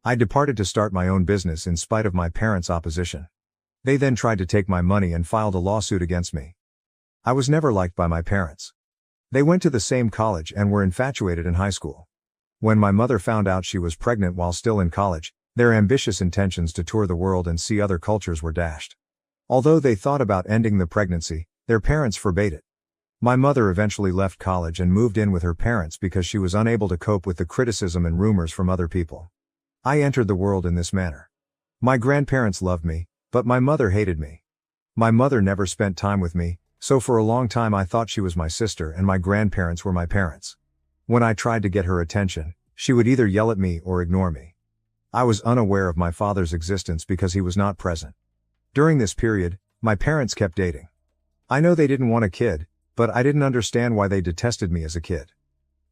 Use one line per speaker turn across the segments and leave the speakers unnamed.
I departed to start my own business in spite of my parents' opposition. They then tried to take my money and filed a lawsuit against me. I was never liked by my parents. They went to the same college and were infatuated in high school. When my mother found out she was pregnant while still in college, their ambitious intentions to tour the world and see other cultures were dashed. Although they thought about ending the pregnancy, their parents forbade it. My mother eventually left college and moved in with her parents because she was unable to cope with the criticism and rumors from other people. I entered the world in this manner. My grandparents loved me, but my mother hated me. My mother never spent time with me, so for a long time I thought she was my sister and my grandparents were my parents. When I tried to get her attention, she would either yell at me or ignore me. I was unaware of my father's existence because he was not present. During this period, my parents kept dating. I know they didn't want a kid, but I didn't understand why they detested me as a kid.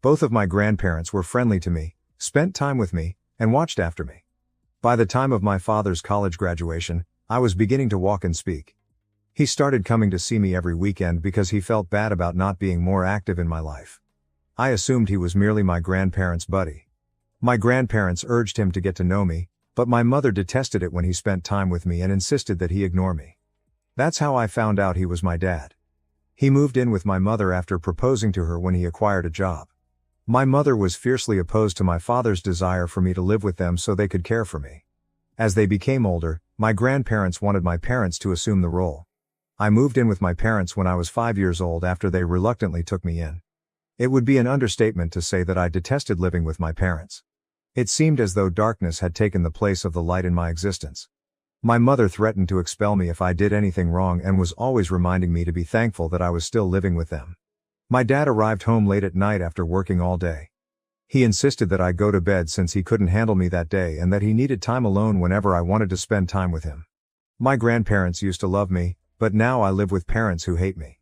Both of my grandparents were friendly to me, spent time with me, and watched after me. By the time of my father's college graduation, I was beginning to walk and speak. He started coming to see me every weekend because he felt bad about not being more active in my life. I assumed he was merely my grandparents' buddy. My grandparents urged him to get to know me, but my mother detested it when he spent time with me and insisted that he ignore me. That's how I found out he was my dad. He moved in with my mother after proposing to her when he acquired a job. My mother was fiercely opposed to my father's desire for me to live with them so they could care for me. As they became older, my grandparents wanted my parents to assume the role. I moved in with my parents when I was 5 years old after they reluctantly took me in. It would be an understatement to say that I detested living with my parents. It seemed as though darkness had taken the place of the light in my existence. My mother threatened to expel me if I did anything wrong and was always reminding me to be thankful that I was still living with them. My dad arrived home late at night after working all day. He insisted that I go to bed since he couldn't handle me that day and that he needed time alone whenever I wanted to spend time with him. My grandparents used to love me, but now I live with parents who hate me.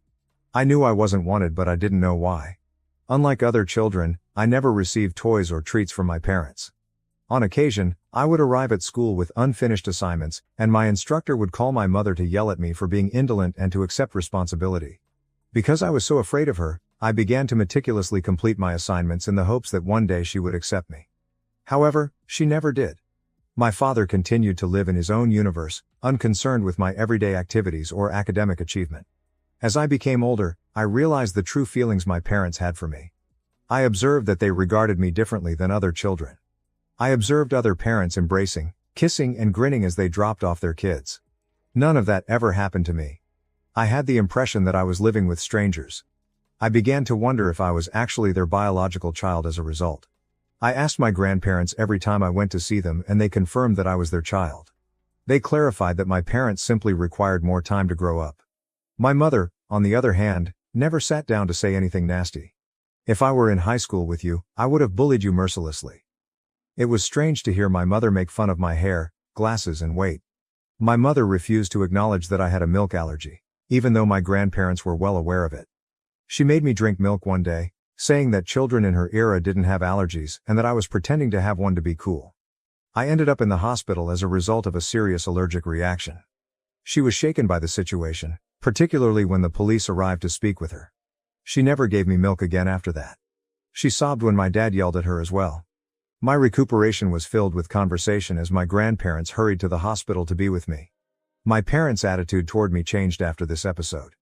I knew I wasn't wanted, but I didn't know why. Unlike other children, I never received toys or treats from my parents. On occasion, I would arrive at school with unfinished assignments, and my instructor would call my mother to yell at me for being indolent and to accept responsibility. Because I was so afraid of her, I began to meticulously complete my assignments in the hopes that one day she would accept me. However, she never did. My father continued to live in his own universe, unconcerned with my everyday activities or academic achievement. As I became older, I realized the true feelings my parents had for me. I observed that they regarded me differently than other children. I observed other parents embracing, kissing and grinning as they dropped off their kids. None of that ever happened to me. I had the impression that I was living with strangers. I began to wonder if I was actually their biological child as a result. I asked my grandparents every time I went to see them and they confirmed that I was their child. They clarified that my parents simply required more time to grow up. My mother, on the other hand, never sat down to say anything nasty. If I were in high school with you, I would have bullied you mercilessly. It was strange to hear my mother make fun of my hair, glasses and weight. My mother refused to acknowledge that I had a milk allergy, even though my grandparents were well aware of it. She made me drink milk one day, saying that children in her era didn't have allergies and that I was pretending to have one to be cool. I ended up in the hospital as a result of a serious allergic reaction. She was shaken by the situation, particularly when the police arrived to speak with her. She never gave me milk again after that. She sobbed when my dad yelled at her as well. My recuperation was filled with conversation as my grandparents hurried to the hospital to be with me. My parents' attitude toward me changed after this episode.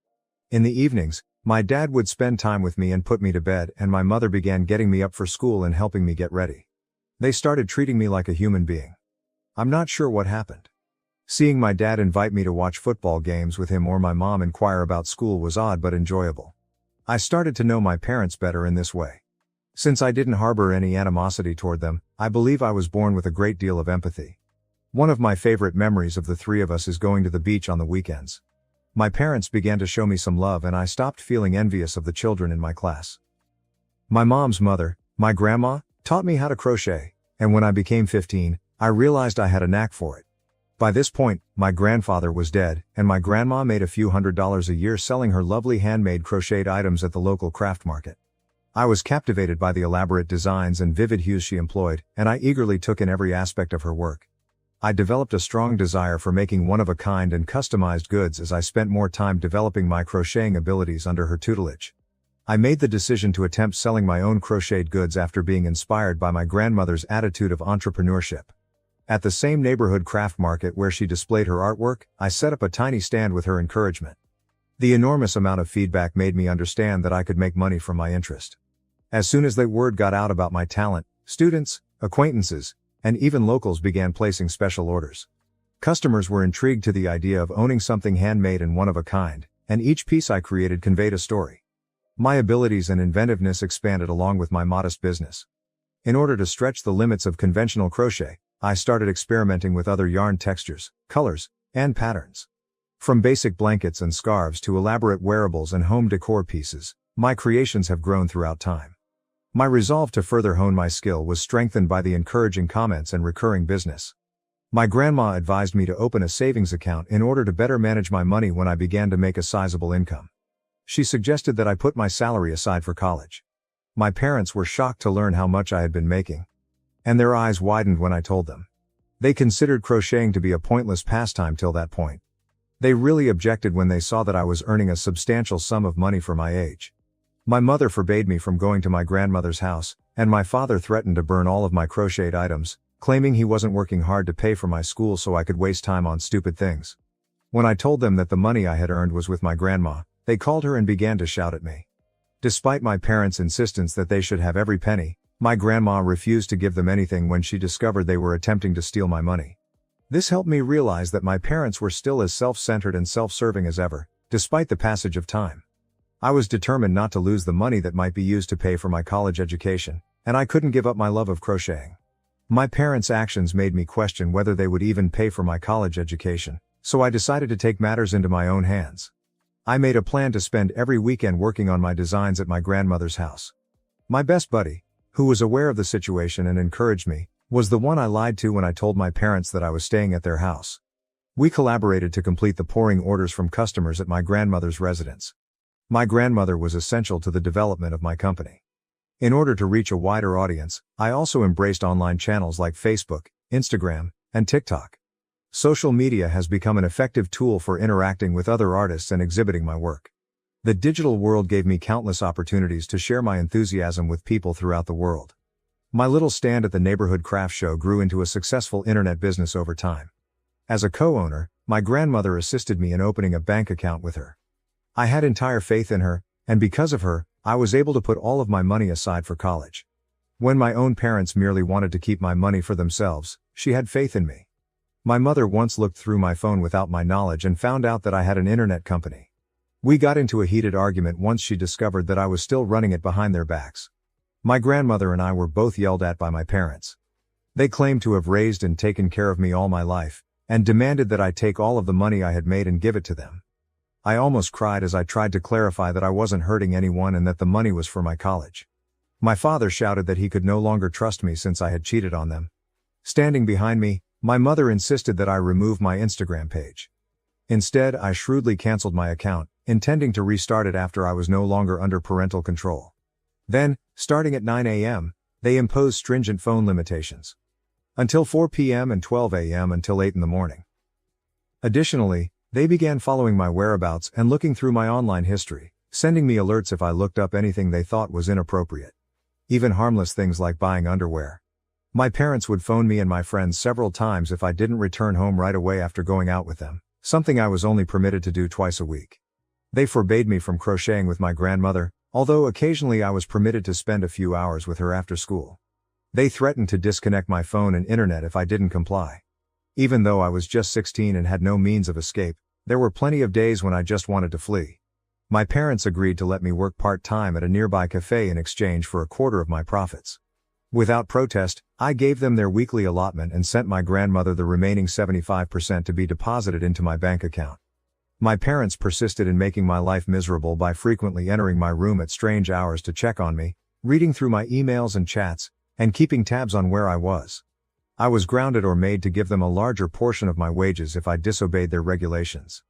In the evenings, my dad would spend time with me and put me to bed, and my mother began getting me up for school and helping me get ready. They started treating me like a human being. I'm not sure what happened. Seeing my dad invite me to watch football games with him or my mom inquire about school was odd but enjoyable. I started to know my parents better in this way. Since I didn't harbor any animosity toward them, I believe I was born with a great deal of empathy. One of my favorite memories of the three of us is going to the beach on the weekends. My parents began to show me some love and I stopped feeling envious of the children in my class. My mom's mother, my grandma, taught me how to crochet, and when I became 15, I realized I had a knack for it. By this point, my grandfather was dead, and my grandma made a few $100s a year selling her lovely handmade crocheted items at the local craft market. I was captivated by the elaborate designs and vivid hues she employed, and I eagerly took in every aspect of her work. I developed a strong desire for making one-of-a-kind and customized goods as I spent more time developing my crocheting abilities under her tutelage. I made the decision to attempt selling my own crocheted goods after being inspired by my grandmother's attitude of entrepreneurship. At the same neighborhood craft market where she displayed her artwork, I set up a tiny stand with her encouragement. The enormous amount of feedback made me understand that I could make money from my interest. As soon as the word got out about my talent, students, acquaintances, and even locals began placing special orders. Customers were intrigued to the idea of owning something handmade and one of a kind, and each piece I created conveyed a story. My abilities and inventiveness expanded along with my modest business. In order to stretch the limits of conventional crochet, I started experimenting with other yarn textures, colors, and patterns. From basic blankets and scarves to elaborate wearables and home decor pieces, my creations have grown throughout time. My resolve to further hone my skill was strengthened by the encouraging comments and recurring business. My grandma advised me to open a savings account in order to better manage my money when I began to make a sizable income. She suggested that I put my salary aside for college. My parents were shocked to learn how much I had been making. And their eyes widened when I told them. They considered crocheting to be a pointless pastime till that point. They really objected when they saw that I was earning a substantial sum of money for my age. My mother forbade me from going to my grandmother's house, and my father threatened to burn all of my crocheted items, claiming he wasn't working hard to pay for my school so I could waste time on stupid things. When I told them that the money I had earned was with my grandma, they called her and began to shout at me. Despite my parents' insistence that they should have every penny, my grandma refused to give them anything when she discovered they were attempting to steal my money. This helped me realize that my parents were still as self-centered and self-serving as ever, despite the passage of time. I was determined not to lose the money that might be used to pay for my college education, and I couldn't give up my love of crocheting. My parents' actions made me question whether they would even pay for my college education, so I decided to take matters into my own hands. I made a plan to spend every weekend working on my designs at my grandmother's house. My best buddy, who was aware of the situation and encouraged me, was the one I lied to when I told my parents that I was staying at their house. We collaborated to complete the pouring orders from customers at my grandmother's residence. My grandmother was essential to the development of my company. In order to reach a wider audience, I also embraced online channels like Facebook, Instagram, and TikTok. Social media has become an effective tool for interacting with other artists and exhibiting my work. The digital world gave me countless opportunities to share my enthusiasm with people throughout the world. My little stand at the neighborhood craft show grew into a successful internet business over time. As a co-owner, my grandmother assisted me in opening a bank account with her. I had entire faith in her, and because of her, I was able to put all of my money aside for college. When my own parents merely wanted to keep my money for themselves, she had faith in me. My mother once looked through my phone without my knowledge and found out that I had an internet company. We got into a heated argument once she discovered that I was still running it behind their backs. My grandmother and I were both yelled at by my parents. They claimed to have raised and taken care of me all my life, and demanded that I take all of the money I had made and give it to them. I almost cried as I tried to clarify that I wasn't hurting anyone and that the money was for my college. My father shouted that he could no longer trust me since I had cheated on them. Standing behind me, my mother insisted that I remove my Instagram page. Instead, I shrewdly canceled my account, intending to restart it after I was no longer under parental control. Then, starting at 9 a.m., they imposed stringent phone limitations. Until 4 p.m. and 12 a.m. until 8 in the morning. Additionally, they began following my whereabouts and looking through my online history, sending me alerts if I looked up anything they thought was inappropriate. Even harmless things like buying underwear. My parents would phone me and my friends several times if I didn't return home right away after going out with them, something I was only permitted to do twice a week. They forbade me from crocheting with my grandmother, although occasionally I was permitted to spend a few hours with her after school. They threatened to disconnect my phone and internet if I didn't comply. Even though I was just 16 and had no means of escape, there were plenty of days when I just wanted to flee. My parents agreed to let me work part-time at a nearby cafe in exchange for a quarter of my profits. Without protest, I gave them their weekly allotment and sent my grandmother the remaining 75% to be deposited into my bank account. My parents persisted in making my life miserable by frequently entering my room at strange hours to check on me, reading through my emails and chats, and keeping tabs on where I was. I was grounded or made to give them a larger portion of my wages if I disobeyed their regulations.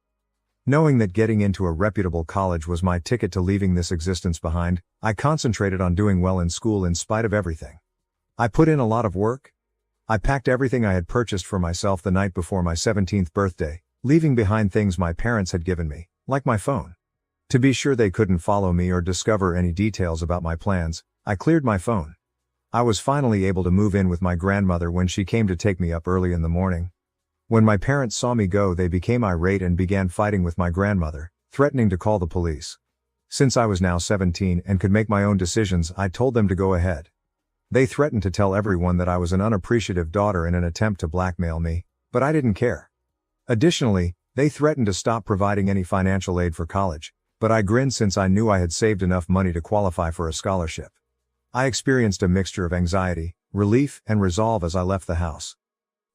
Knowing that getting into a reputable college was my ticket to leaving this existence behind, I concentrated on doing well in school in spite of everything. I put in a lot of work. I packed everything I had purchased for myself the night before my 17th birthday, leaving behind things my parents had given me, like my phone. To be sure they couldn't follow me or discover any details about my plans, I cleared my phone. I was finally able to move in with my grandmother when she came to take me up early in the morning. When my parents saw me go, they became irate and began fighting with my grandmother, threatening to call the police. Since I was now 17 and could make my own decisions, I told them to go ahead. They threatened to tell everyone that I was an unappreciative daughter in an attempt to blackmail me, but I didn't care. Additionally, they threatened to stop providing any financial aid for college, but I grinned since I knew I had saved enough money to qualify for a scholarship. I experienced a mixture of anxiety, relief, and resolve as I left the house.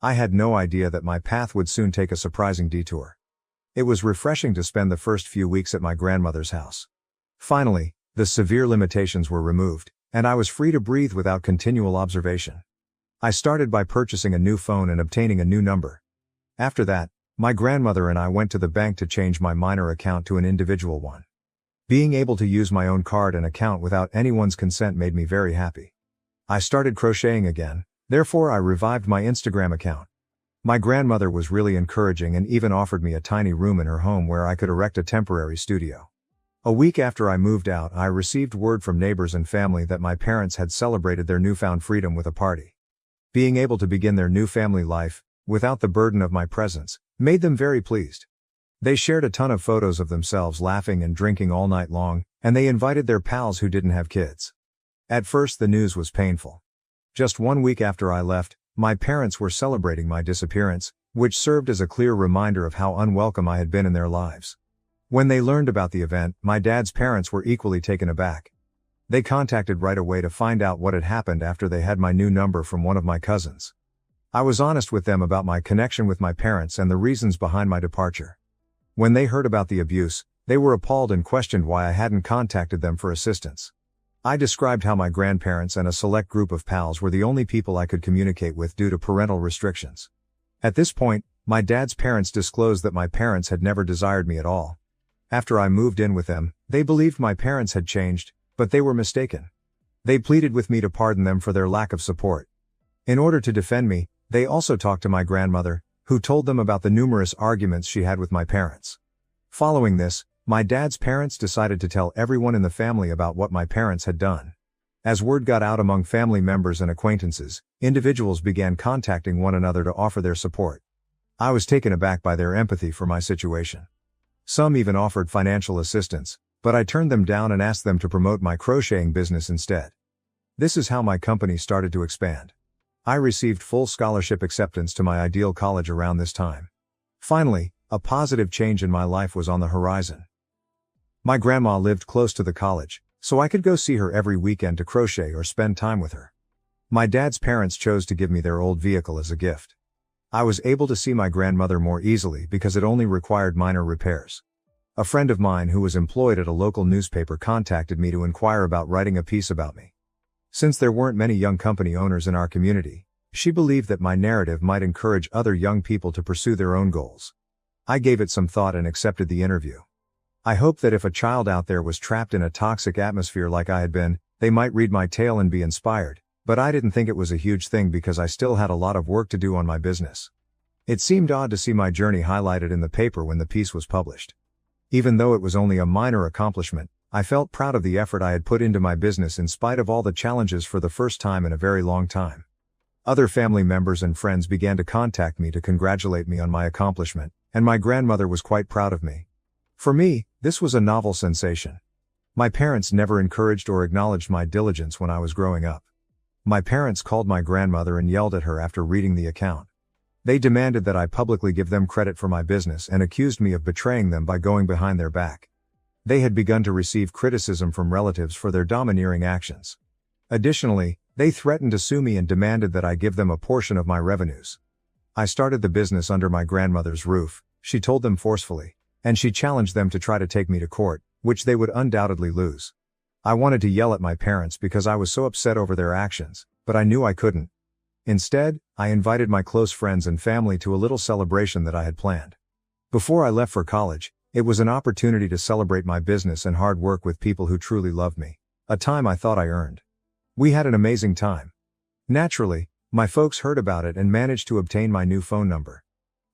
I had no idea that my path would soon take a surprising detour. It was refreshing to spend the first few weeks at my grandmother's house. Finally, the severe limitations were removed, and I was free to breathe without continual observation. I started by purchasing a new phone and obtaining a new number. After that, my grandmother and I went to the bank to change my minor account to an individual one. Being able to use my own card and account without anyone's consent made me very happy. I started crocheting again, therefore I revived my Instagram account. My grandmother was really encouraging and even offered me a tiny room in her home where I could erect a temporary studio. A week after I moved out, I received word from neighbors and family that my parents had celebrated their newfound freedom with a party. Being able to begin their new family life, without the burden of my presence, made them very pleased. They shared a ton of photos of themselves laughing and drinking all night long, and they invited their pals who didn't have kids. At first the news was painful. Just 1 week after I left, my parents were celebrating my disappearance, which served as a clear reminder of how unwelcome I had been in their lives. When they learned about the event, my dad's parents were equally taken aback. They contacted right away to find out what had happened after they had my new number from one of my cousins. I was honest with them about my connection with my parents and the reasons behind my departure. When they heard about the abuse, they were appalled and questioned why I hadn't contacted them for assistance. I described how my grandparents and a select group of pals were the only people I could communicate with due to parental restrictions. At this point, my dad's parents disclosed that my parents had never desired me at all. After I moved in with them, they believed my parents had changed, but they were mistaken. They pleaded with me to pardon them for their lack of support. In order to defend me, they also talked to my grandmother, who told them about the numerous arguments she had with my parents. Following this, my dad's parents decided to tell everyone in the family about what my parents had done. As word got out among family members and acquaintances, individuals began contacting one another to offer their support. I was taken aback by their empathy for my situation. Some even offered financial assistance, but I turned them down and asked them to promote my crocheting business instead. This is how my company started to expand. I received full scholarship acceptance to my ideal college around this time. Finally, a positive change in my life was on the horizon. My grandma lived close to the college, so I could go see her every weekend to crochet or spend time with her. My dad's parents chose to give me their old vehicle as a gift. I was able to see my grandmother more easily because it only required minor repairs. A friend of mine who was employed at a local newspaper contacted me to inquire about writing a piece about me. Since there weren't many young company owners in our community, she believed that my narrative might encourage other young people to pursue their own goals. I gave it some thought and accepted the interview. I hoped that if a child out there was trapped in a toxic atmosphere like I had been, they might read my tale and be inspired, but I didn't think it was a huge thing because I still had a lot of work to do on my business. It seemed odd to see my journey highlighted in the paper when the piece was published. Even though it was only a minor accomplishment, I felt proud of the effort I had put into my business in spite of all the challenges for the first time in a very long time. Other family members and friends began to contact me to congratulate me on my accomplishment, and my grandmother was quite proud of me. For me, this was a novel sensation. My parents never encouraged or acknowledged my diligence when I was growing up. My parents called my grandmother and yelled at her after reading the account. They demanded that I publicly give them credit for my business and accused me of betraying them by going behind their back. They had begun to receive criticism from relatives for their domineering actions. Additionally, they threatened to sue me and demanded that I give them a portion of my revenues. I started the business under my grandmother's roof, she told them forcefully, and she challenged them to try to take me to court, which they would undoubtedly lose. I wanted to yell at my parents because I was so upset over their actions, but I knew I couldn't. Instead, I invited my close friends and family to a little celebration that I had planned. Before I left for college, it was an opportunity to celebrate my business and hard work with people who truly loved me, a time I thought I earned. We had an amazing time. Naturally, my folks heard about it and managed to obtain my new phone number.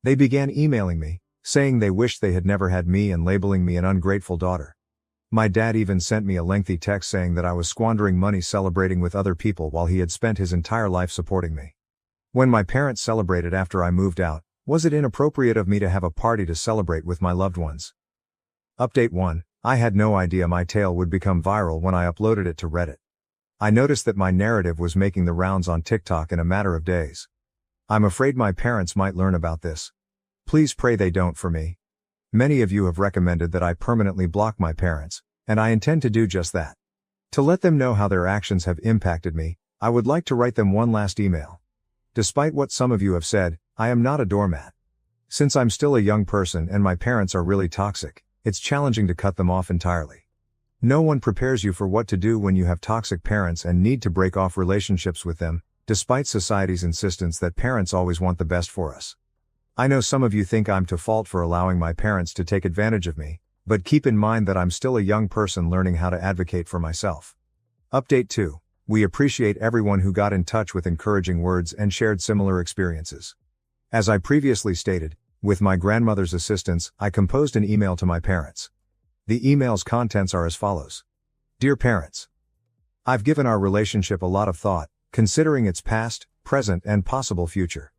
They began emailing me, saying they wished they had never had me and labeling me an ungrateful daughter. My dad even sent me a lengthy text saying that I was squandering money celebrating with other people while he had spent his entire life supporting me. When my parents celebrated after I moved out, was it inappropriate of me to have a party to celebrate with my loved ones? Update 1. I had no idea my tale would become viral when I uploaded it to Reddit. I noticed that my narrative was making the rounds on TikTok in a matter of days. I'm afraid my parents might learn about this. Please pray they don't for me. Many of you have recommended that I permanently block my parents, and I intend to do just that. To let them know how their actions have impacted me, I would like to write them one last email. Despite what some of you have said, I am not a doormat. Since I'm still a young person and my parents are really toxic, it's challenging to cut them off entirely. No one prepares you for what to do when you have toxic parents and need to break off relationships with them, despite society's insistence that parents always want the best for us. I know some of you think I'm to fault for allowing my parents to take advantage of me, but keep in mind that I'm still a young person learning how to advocate for myself. Update 2. We appreciate everyone who got in touch with encouraging words and shared similar experiences. As I previously stated, with my grandmother's assistance, I composed an email to my parents. The email's contents are as follows. Dear parents, I've given our relationship a lot of thought, considering its past, present, and possible future.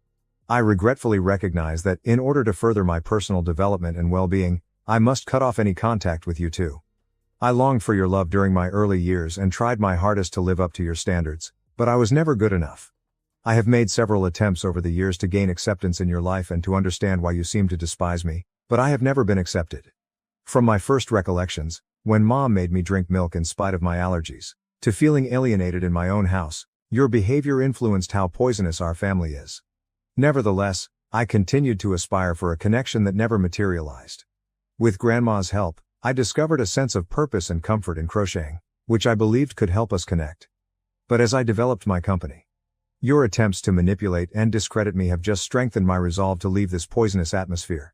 I regretfully recognize that, in order to further my personal development and well-being, I must cut off any contact with you too. I longed for your love during my early years and tried my hardest to live up to your standards, but I was never good enough. I have made several attempts over the years to gain acceptance in your life and to understand why you seem to despise me, but I have never been accepted. From my first recollections, when Mom made me drink milk in spite of my allergies, to feeling alienated in my own house, your behavior influenced how poisonous our family is. Nevertheless, I continued to aspire for a connection that never materialized. With Grandma's help, I discovered a sense of purpose and comfort in crocheting, which I believed could help us connect. But as I developed my company, your attempts to manipulate and discredit me have just strengthened my resolve to leave this poisonous atmosphere.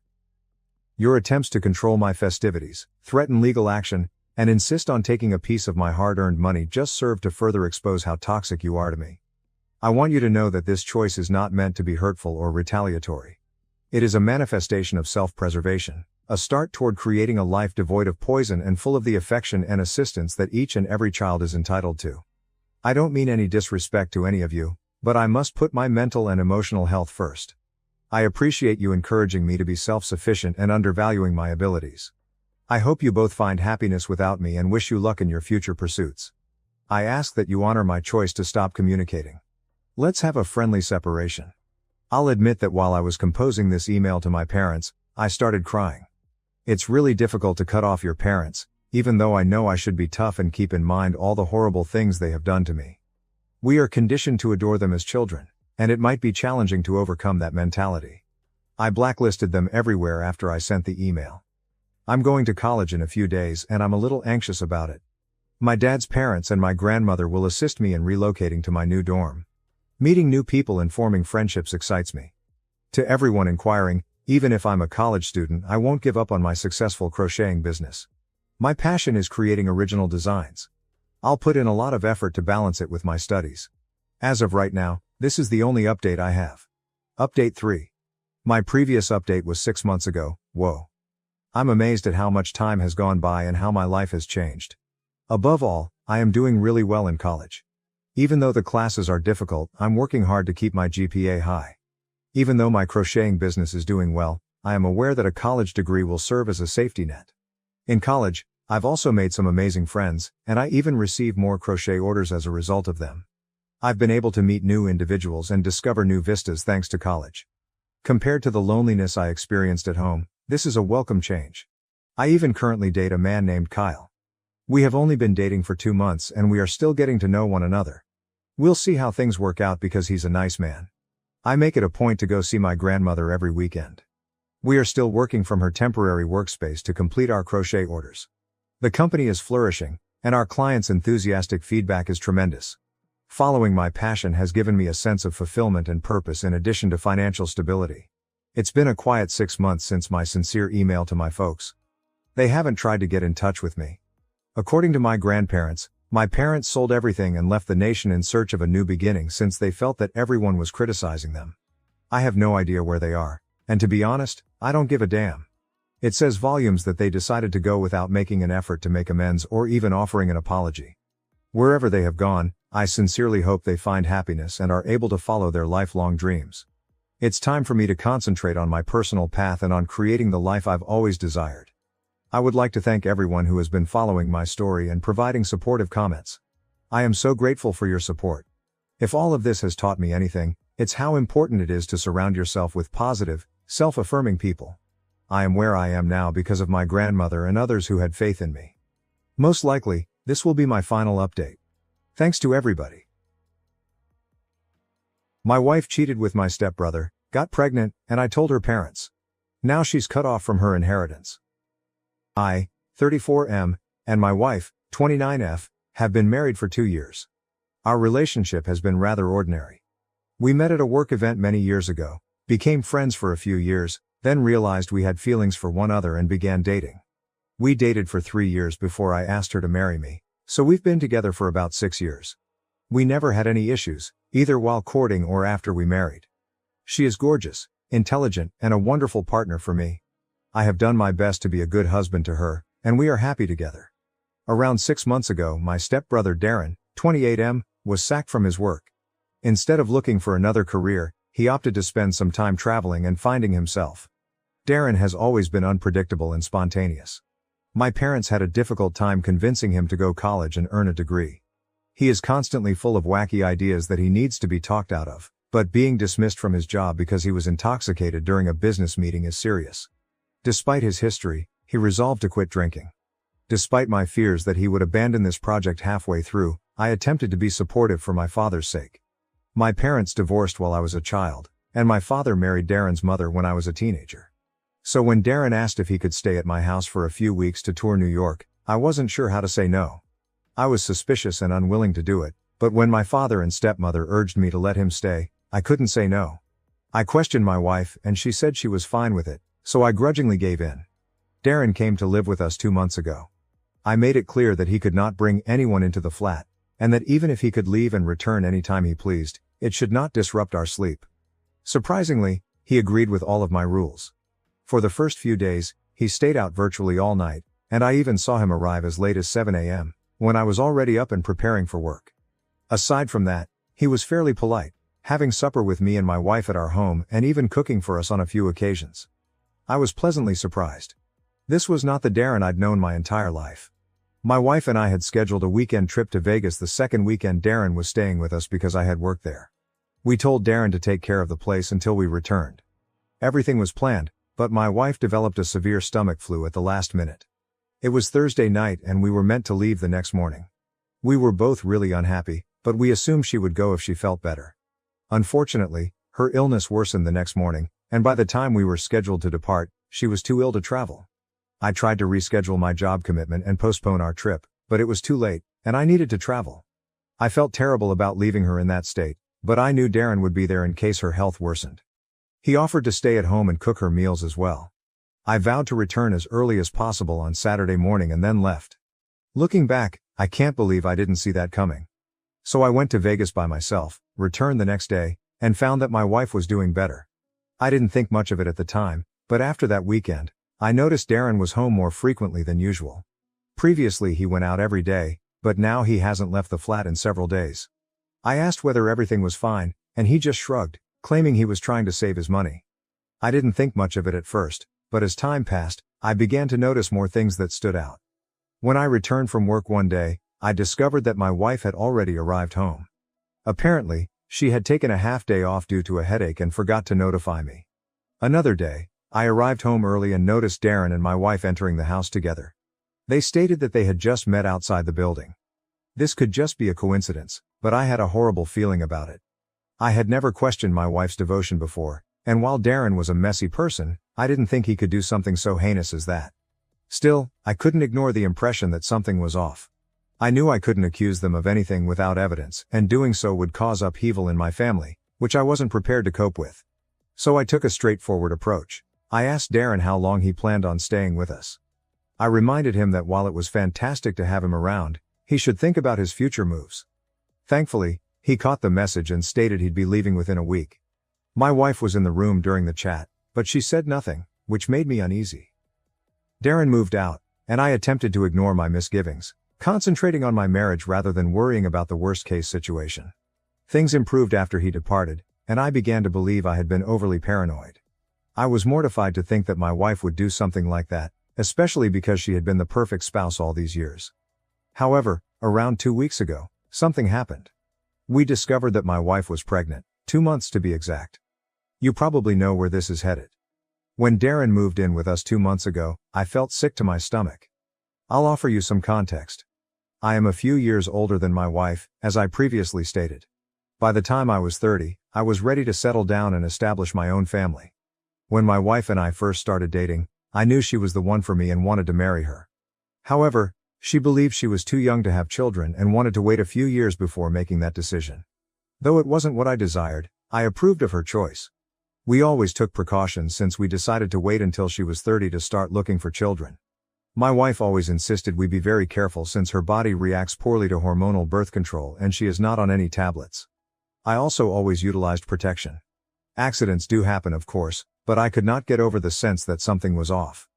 Your attempts to control my festivities, threaten legal action, and insist on taking a piece of my hard-earned money just serve to further expose how toxic you are to me. I want you to know that this choice is not meant to be hurtful or retaliatory. It is a manifestation of self-preservation, a start toward creating a life devoid of poison and full of the affection and assistance that each and every child is entitled to. I don't mean any disrespect to any of you, but I must put my mental and emotional health first. I appreciate you encouraging me to be self-sufficient and undervaluing my abilities. I hope you both find happiness without me and wish you luck in your future pursuits. I ask that you honor my choice to stop communicating. Let's have a friendly separation. I'll admit that while I was composing this email to my parents, I started crying. It's really difficult to cut off your parents, even though I know I should be tough and keep in mind all the horrible things they have done to me. We are conditioned to adore them as children, and it might be challenging to overcome that mentality. I blacklisted them everywhere after I sent the email. I'm going to college in a few days and I'm a little anxious about it. My dad's parents and my grandmother will assist me in relocating to my new dorm. Meeting new people and forming friendships excites me. To everyone inquiring, even if I'm a college student, I won't give up on my successful crocheting business. My passion is creating original designs. I'll put in a lot of effort to balance it with my studies. As of right now, this is the only update I have. Update 3. My previous update was 6 months ago. Whoa. I'm amazed at how much time has gone by and how my life has changed. Above all, I am doing really well in college. Even though the classes are difficult, I'm working hard to keep my GPA high. Even though my crocheting business is doing well, I am aware that a college degree will serve as a safety net. In college, I've also made some amazing friends, and I even receive more crochet orders as a result of them. I've been able to meet new individuals and discover new vistas thanks to college. Compared to the loneliness I experienced at home, this is a welcome change. I even currently date a man named Kyle. We have only been dating for 2 months and we are still getting to know one another. We'll see how things work out because he's a nice man. I make it a point to go see my grandmother every weekend. We are still working from her temporary workspace to complete our crochet orders. The company is flourishing, and our clients' enthusiastic feedback is tremendous. Following my passion has given me a sense of fulfillment and purpose in addition to financial stability. It's been a quiet 6 months since my sincere email to my folks. They haven't tried to get in touch with me. According to my grandparents, my parents sold everything and left the nation in search of a new beginning since they felt that everyone was criticizing them. I have no idea where they are, and to be honest, I don't give a damn. It says volumes that they decided to go without making an effort to make amends or even offering an apology. Wherever they have gone, I sincerely hope they find happiness and are able to follow their lifelong dreams. It's time for me to concentrate on my personal path and on creating the life I've always desired. I would like to thank everyone who has been following my story and providing supportive comments. I am so grateful for your support. If all of this has taught me anything, it's how important it is to surround yourself with positive, self-affirming people. I am where I am now because of my grandmother and others who had faith in me. Most likely, this will be my final update. Thanks to everybody. My wife cheated with my stepbrother, got pregnant, and I told her parents. Now she's cut off from her inheritance. I, 34M, and my wife, 29F, have been married for 2 years. Our relationship has been rather ordinary. We met at a work event many years ago, became friends for a few years, then realized we had feelings for one another and began dating. We dated for 3 years before I asked her to marry me, so we've been together for about 6 years. We never had any issues, either while courting or after we married. She is gorgeous, intelligent, and a wonderful partner for me. I have done my best to be a good husband to her, and we are happy together. Around 6 months ago, my stepbrother Darren, 28M, was sacked from his work. Instead of looking for another career, he opted to spend some time traveling and finding himself. Darren has always been unpredictable and spontaneous. My parents had a difficult time convincing him to go to college and earn a degree. He is constantly full of wacky ideas that he needs to be talked out of, but being dismissed from his job because he was intoxicated during a business meeting is serious. Despite his history, he resolved to quit drinking. Despite my fears that he would abandon this project halfway through, I attempted to be supportive for my father's sake. My parents divorced while I was a child, and my father married Darren's mother when I was a teenager. So when Darren asked if he could stay at my house for a few weeks to tour New York, I wasn't sure how to say no. I was suspicious and unwilling to do it, but when my father and stepmother urged me to let him stay, I couldn't say no. I questioned my wife and she said she was fine with it, so I grudgingly gave in. Darren came to live with us 2 months ago. I made it clear that he could not bring anyone into the flat, and that even if he could leave and return any time he pleased, it should not disrupt our sleep. Surprisingly, he agreed with all of my rules. For the first few days, he stayed out virtually all night, and I even saw him arrive as late as 7 a.m., when I was already up and preparing for work. Aside from that, he was fairly polite, having supper with me and my wife at our home and even cooking for us on a few occasions. I was pleasantly surprised. This was not the Darren I'd known my entire life. My wife and I had scheduled a weekend trip to Vegas the second weekend Darren was staying with us because I had worked there. We told Darren to take care of the place until we returned. Everything was planned, but my wife developed a severe stomach flu at the last minute. It was Thursday night and we were meant to leave the next morning. We were both really unhappy, but we assumed she would go if she felt better. Unfortunately, her illness worsened the next morning, and by the time we were scheduled to depart, she was too ill to travel. I tried to reschedule my job commitment and postpone our trip, but it was too late, and I needed to travel. I felt terrible about leaving her in that state, but I knew Darren would be there in case her health worsened. He offered to stay at home and cook her meals as well. I vowed to return as early as possible on Saturday morning and then left. Looking back, I can't believe I didn't see that coming. So I went to Vegas by myself, returned the next day, and found that my wife was doing better. I didn't think much of it at the time, but after that weekend, I noticed Darren was home more frequently than usual. Previously he went out every day, but now he hasn't left the flat in several days. I asked whether everything was fine, and he just shrugged, claiming he was trying to save his money. I didn't think much of it at first, but as time passed, I began to notice more things that stood out. When I returned from work one day, I discovered that my wife had already arrived home. Apparently, she had taken a half day off due to a headache and forgot to notify me. Another day, I arrived home early and noticed Darren and my wife entering the house together. They stated that they had just met outside the building. This could just be a coincidence, but I had a horrible feeling about it. I had never questioned my wife's devotion before, and while Darren was a messy person, I didn't think he could do something so heinous as that. Still, I couldn't ignore the impression that something was off. I knew I couldn't accuse them of anything without evidence, and doing so would cause upheaval in my family, which I wasn't prepared to cope with. So I took a straightforward approach. I asked Darren how long he planned on staying with us. I reminded him that while it was fantastic to have him around, he should think about his future moves. Thankfully, he caught the message and stated he'd be leaving within a week. My wife was in the room during the chat, but she said nothing, which made me uneasy. Darren moved out, and I attempted to ignore my misgivings, concentrating on my marriage rather than worrying about the worst-case situation. Things improved after he departed, and I began to believe I had been overly paranoid. I was mortified to think that my wife would do something like that, especially because she had been the perfect spouse all these years. However, around 2 weeks ago, something happened. We discovered that my wife was pregnant, 2 months to be exact. You probably know where this is headed. When Darren moved in with us 2 months ago, I felt sick to my stomach. I'll offer you some context. I am a few years older than my wife, as I previously stated. By the time I was 30, I was ready to settle down and establish my own family. When my wife and I first started dating, I knew she was the one for me and wanted to marry her. However, she believed she was too young to have children and wanted to wait a few years before making that decision. Though it wasn't what I desired, I approved of her choice. We always took precautions since we decided to wait until she was 30 to start looking for children. My wife always insisted we be very careful since her body reacts poorly to hormonal birth control and she is not on any tablets. I also always utilized protection. Accidents do happen, of course, but I could not get over the sense that something was off.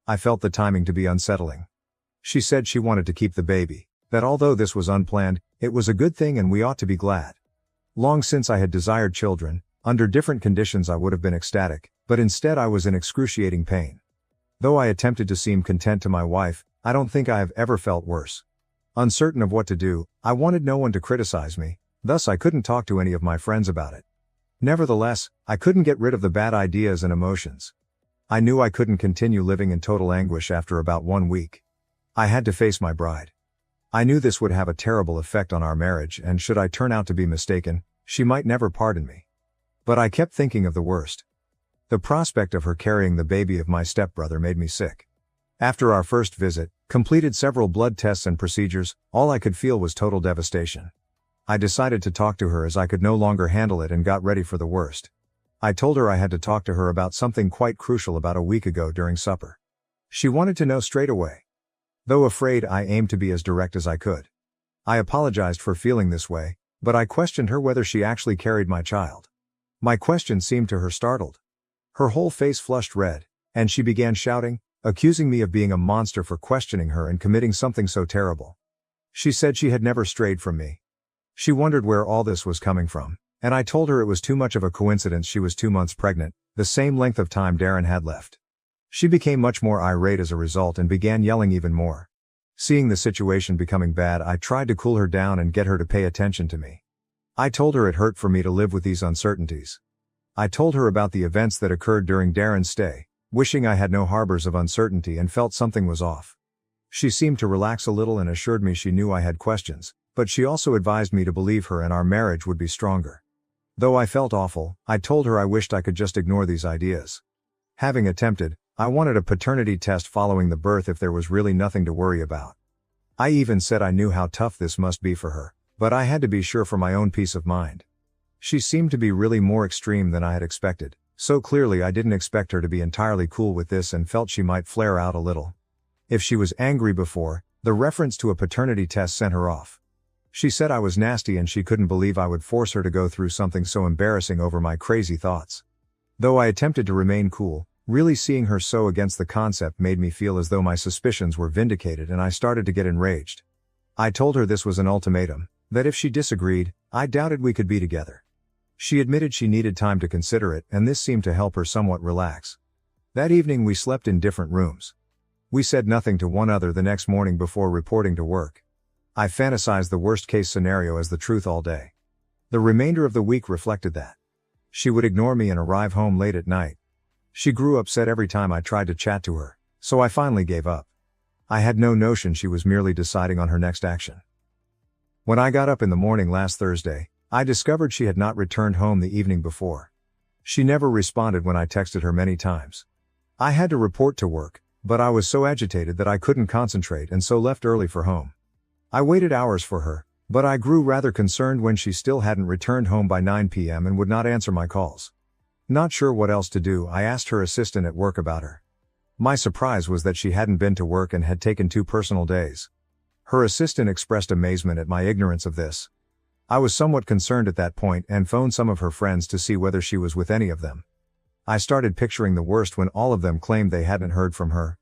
I felt the timing to be unsettling. She said she wanted to keep the baby, that although this was unplanned, it was a good thing and we ought to be glad. Long since I had desired children, under different conditions I would have been ecstatic, but instead I was in excruciating pain. Though I attempted to seem content to my wife, I don't think I have ever felt worse. Uncertain of what to do, I wanted no one to criticize me, thus I couldn't talk to any of my friends about it. Nevertheless, I couldn't get rid of the bad ideas and emotions. I knew I couldn't continue living in total anguish after about 1 week. I had to face my bride. I knew this would have a terrible effect on our marriage and should I turn out to be mistaken, she might never pardon me. But I kept thinking of the worst. The prospect of her carrying the baby of my stepbrother made me sick. After our first visit, completed several blood tests and procedures, all I could feel was total devastation. I decided to talk to her as I could no longer handle it and got ready for the worst. I told her I had to talk to her about something quite crucial about a week ago during supper. She wanted to know straight away. Though afraid, I aimed to be as direct as I could. I apologized for feeling this way, but I questioned her whether she actually carried my child. My question seemed to her startled. Her whole face flushed red, and she began shouting, accusing me of being a monster for questioning her and committing something so terrible. She said she had never strayed from me. She wondered where all this was coming from, and I told her it was too much of a coincidence she was 2 months pregnant, the same length of time Darren had left. She became much more irate as a result and began yelling even more. Seeing the situation becoming bad, I tried to cool her down and get her to pay attention to me. I told her it hurt for me to live with these uncertainties. I told her about the events that occurred during Darren's stay, wishing I had no harbors of uncertainty and felt something was off. She seemed to relax a little and assured me she knew I had questions, but she also advised me to believe her and our marriage would be stronger. Though I felt awful, I told her I wished I could just ignore these ideas. Having attempted, I wanted a paternity test following the birth if there was really nothing to worry about. I even said I knew how tough this must be for her, but I had to be sure for my own peace of mind. She seemed to be really more extreme than I had expected, so clearly I didn't expect her to be entirely cool with this and felt she might flare out a little. If she was angry before, the reference to a paternity test sent her off. She said I was nasty and she couldn't believe I would force her to go through something so embarrassing over my crazy thoughts. Though I attempted to remain cool, really seeing her so against the concept made me feel as though my suspicions were vindicated and I started to get enraged. I told her this was an ultimatum, that if she disagreed, I doubted we could be together. She admitted she needed time to consider it and this seemed to help her somewhat relax. That evening we slept in different rooms. We said nothing to one another the next morning before reporting to work. I fantasized the worst-case scenario as the truth all day. The remainder of the week reflected that. She would ignore me and arrive home late at night. She grew upset every time I tried to chat to her, so I finally gave up. I had no notion she was merely deciding on her next action. When I got up in the morning last Thursday, I discovered she had not returned home the evening before. She never responded when I texted her many times. I had to report to work, but I was so agitated that I couldn't concentrate and so left early for home. I waited hours for her, but I grew rather concerned when she still hadn't returned home by 9 p.m. and would not answer my calls. Not sure what else to do, I asked her assistant at work about her. My surprise was that she hadn't been to work and had taken 2 personal days. Her assistant expressed amazement at my ignorance of this. I was somewhat concerned at that point and phoned some of her friends to see whether she was with any of them. I started picturing the worst when all of them claimed they hadn't heard from her.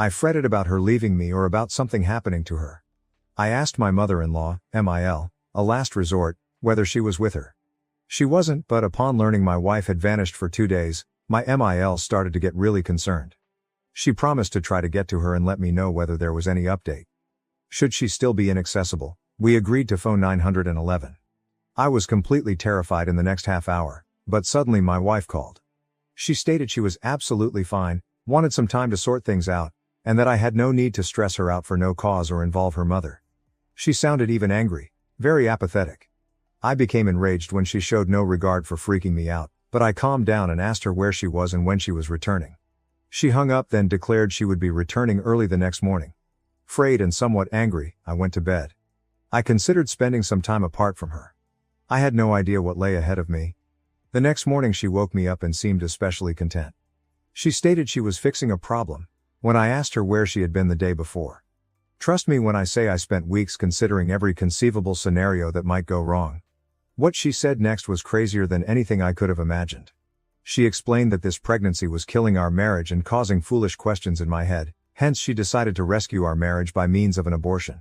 I fretted about her leaving me or about something happening to her. I asked my mother-in-law, Mil, a last resort, whether she was with her. She wasn't, but upon learning my wife had vanished for 2 days, my Mil started to get really concerned. She promised to try to get to her and let me know whether there was any update. Should she still be inaccessible, we agreed to phone 911. I was completely terrified in the next half hour, but suddenly my wife called. She stated she was absolutely fine, wanted some time to sort things out, and that I had no need to stress her out for no cause or involve her mother. She sounded even angry, very apathetic. I became enraged when she showed no regard for freaking me out, but I calmed down and asked her where she was and when she was returning. She hung up, then declared she would be returning early the next morning. Frayed and somewhat angry, I went to bed. I considered spending some time apart from her. I had no idea what lay ahead of me. The next morning she woke me up and seemed especially content. She stated she was fixing a problem, when I asked her where she had been the day before. Trust me when I say I spent weeks considering every conceivable scenario that might go wrong. What she said next was crazier than anything I could have imagined. She explained that this pregnancy was killing our marriage and causing foolish questions in my head, hence she decided to rescue our marriage by means of an abortion.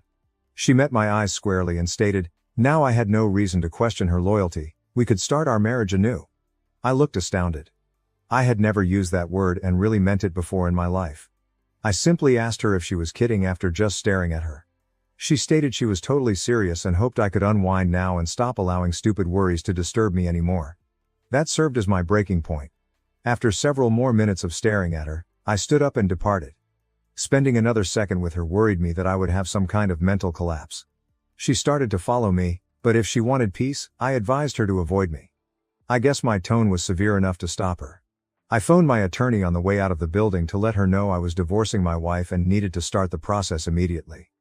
She met my eyes squarely and stated, now I had no reason to question her loyalty, we could start our marriage anew. I looked astounded. I had never used that word and really meant it before in my life. I simply asked her if she was kidding after just staring at her. She stated she was totally serious and hoped I could unwind now and stop allowing stupid worries to disturb me anymore. That served as my breaking point. After several more minutes of staring at her, I stood up and departed. Spending another second with her worried me that I would have some kind of mental collapse. She started to follow me, but if she wanted peace, I advised her to avoid me. I guess my tone was severe enough to stop her. I phoned my attorney on the way out of the building to let her know I was divorcing my wife and needed to start the process immediately.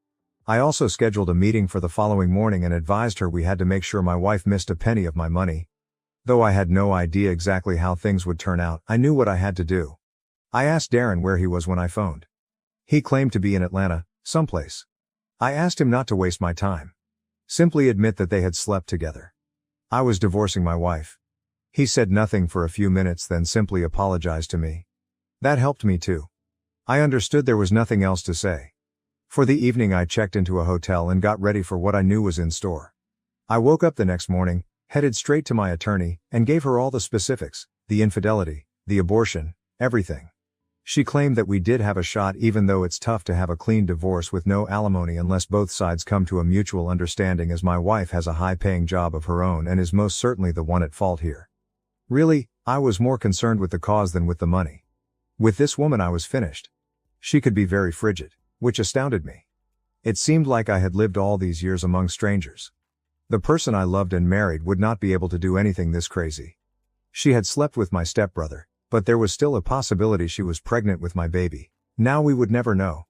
I also scheduled a meeting for the following morning and advised her we had to make sure my wife missed a penny of my money. Though I had no idea exactly how things would turn out, I knew what I had to do. I asked Darren where he was when I phoned. He claimed to be in Atlanta, someplace. I asked him not to waste my time. Simply admit that they had slept together. I was divorcing my wife. He said nothing for a few minutes, then simply apologized to me. That helped me too. I understood there was nothing else to say. For the evening I checked into a hotel and got ready for what I knew was in store. I woke up the next morning, headed straight to my attorney, and gave her all the specifics, the infidelity, the abortion, everything. She claimed that we did have a shot, even though it's tough to have a clean divorce with no alimony unless both sides come to a mutual understanding, as my wife has a high-paying job of her own and is most certainly the one at fault here. Really, I was more concerned with the cause than with the money. With this woman I was finished. She could be very frigid, which astounded me. It seemed like I had lived all these years among strangers. The person I loved and married would not be able to do anything this crazy. She had slept with my stepbrother, but there was still a possibility she was pregnant with my baby. Now we would never know.